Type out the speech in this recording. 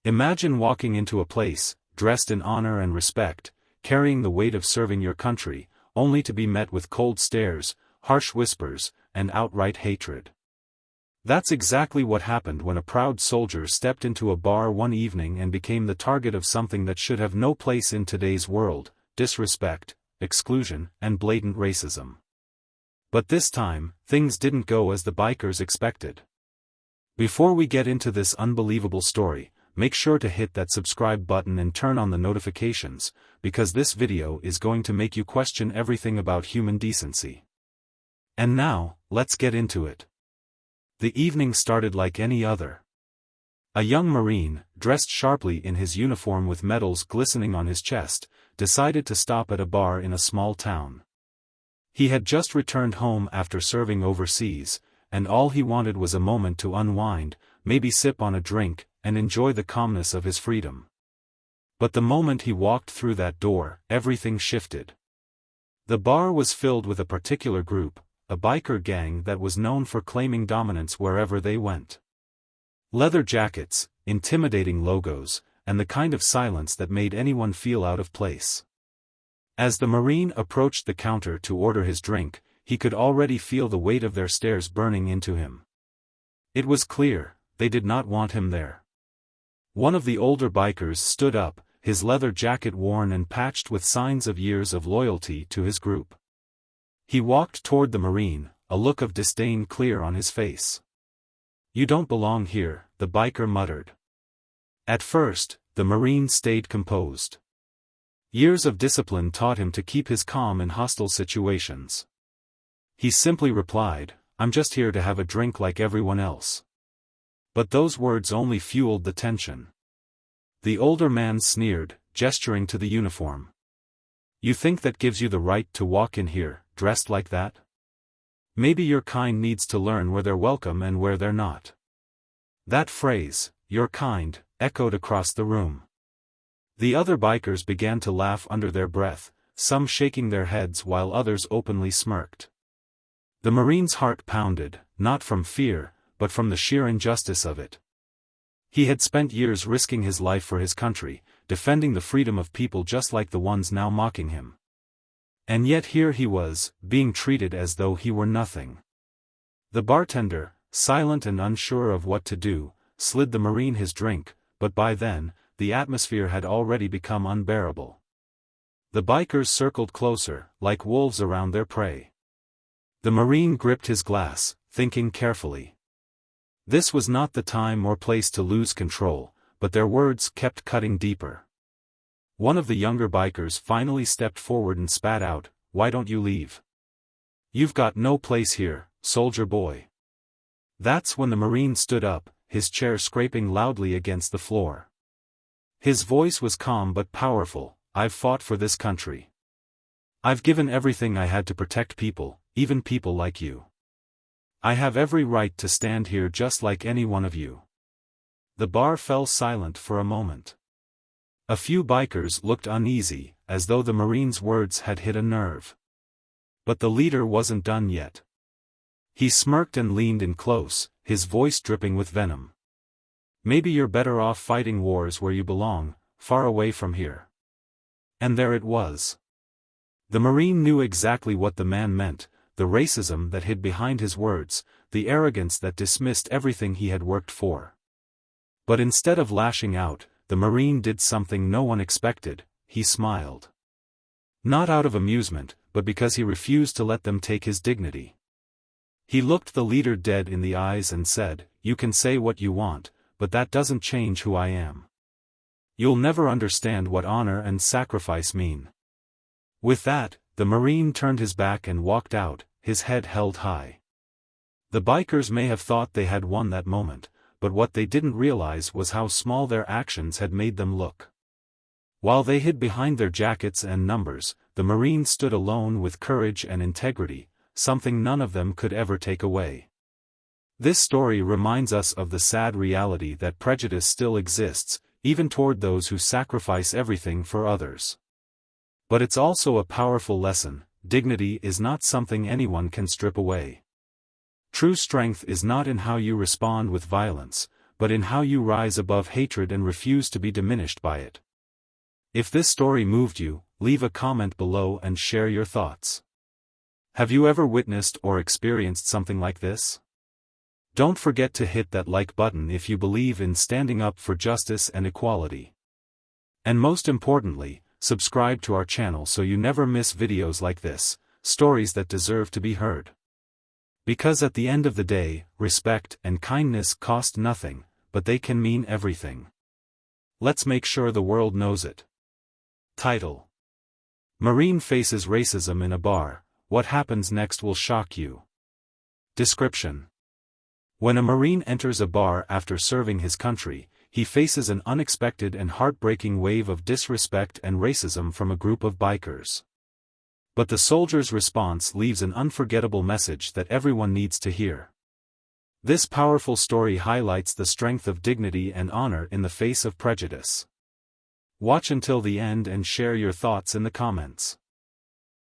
Imagine walking into a place, dressed in honor and respect, carrying the weight of serving your country, only to be met with cold stares, harsh whispers, and outright hatred. That's exactly what happened when a proud soldier stepped into a bar one evening and became the target of something that should have no place in today's world: disrespect, exclusion, and blatant racism. But this time, things didn't go as the bikers expected. Before we get into this unbelievable story, make sure to hit that subscribe button and turn on the notifications, because this video is going to make you question everything about human decency. And now, let's get into it. The evening started like any other. A young Marine, dressed sharply in his uniform with medals glistening on his chest, decided to stop at a bar in a small town. He had just returned home after serving overseas, and all he wanted was a moment to unwind, maybe sip on a drink, and enjoy the calmness of his freedom. But the moment he walked through that door, everything shifted. The bar was filled with a particular group, a biker gang that was known for claiming dominance wherever they went. Leather jackets, intimidating logos, and the kind of silence that made anyone feel out of place. As the Marine approached the counter to order his drink, he could already feel the weight of their stares burning into him. It was clear, they did not want him there. One of the older bikers stood up, his leather jacket worn and patched with signs of years of loyalty to his group. He walked toward the Marine, a look of disdain clear on his face. "You don't belong here," the biker muttered. At first, the Marine stayed composed. Years of discipline taught him to keep his calm in hostile situations. He simply replied, "I'm just here to have a drink like everyone else." But those words only fueled the tension. The older man sneered, gesturing to the uniform. "You think that gives you the right to walk in here, dressed like that? Maybe your kind needs to learn where they're welcome and where they're not." That phrase, "your kind," echoed across the room. The other bikers began to laugh under their breath, some shaking their heads while others openly smirked. The Marine's heart pounded, not from fear, but from the sheer injustice of it. He had spent years risking his life for his country, defending the freedom of people just like the ones now mocking him. And yet here he was, being treated as though he were nothing. The bartender, silent and unsure of what to do, slid the Marine his drink, but by then, the atmosphere had already become unbearable. The bikers circled closer, like wolves around their prey. The Marine gripped his glass, thinking carefully. This was not the time or place to lose control, but their words kept cutting deeper. One of the younger bikers finally stepped forward and spat out, "Why don't you leave? You've got no place here, soldier boy." That's when the Marine stood up, his chair scraping loudly against the floor. His voice was calm but powerful. "I've fought for this country. I've given everything I had to protect people, even people like you. I have every right to stand here just like any one of you." The bar fell silent for a moment. A few bikers looked uneasy, as though the Marine's words had hit a nerve. But the leader wasn't done yet. He smirked and leaned in close, his voice dripping with venom. "Maybe you're better off fighting wars where you belong, far away from here." And there it was. The Marine knew exactly what the man meant, the racism that hid behind his words, the arrogance that dismissed everything he had worked for. But instead of lashing out, the Marine did something no one expected: he smiled. Not out of amusement, but because he refused to let them take his dignity. He looked the leader dead in the eyes and said, "You can say what you want, but that doesn't change who I am. You'll never understand what honor and sacrifice mean." With that, the Marine turned his back and walked out, his head held high. The bikers may have thought they had won that moment, but what they didn't realize was how small their actions had made them look. While they hid behind their jackets and numbers, the Marine stood alone with courage and integrity, something none of them could ever take away. This story reminds us of the sad reality that prejudice still exists, even toward those who sacrifice everything for others. But it's also a powerful lesson: dignity is not something anyone can strip away. True strength is not in how you respond with violence, but in how you rise above hatred and refuse to be diminished by it. If this story moved you, leave a comment below and share your thoughts. Have you ever witnessed or experienced something like this? Don't forget to hit that like button if you believe in standing up for justice and equality. And most importantly, subscribe to our channel so you never miss videos like this, stories that deserve to be heard. Because at the end of the day, respect and kindness cost nothing, but they can mean everything. Let's make sure the world knows it. Title: Marine faces racism in a bar, what happens next will shock you. Description: When a Marine enters a bar after serving his country, he faces an unexpected and heartbreaking wave of disrespect and racism from a group of bikers. But the soldier's response leaves an unforgettable message that everyone needs to hear. This powerful story highlights the strength of dignity and honor in the face of prejudice. Watch until the end and share your thoughts in the comments.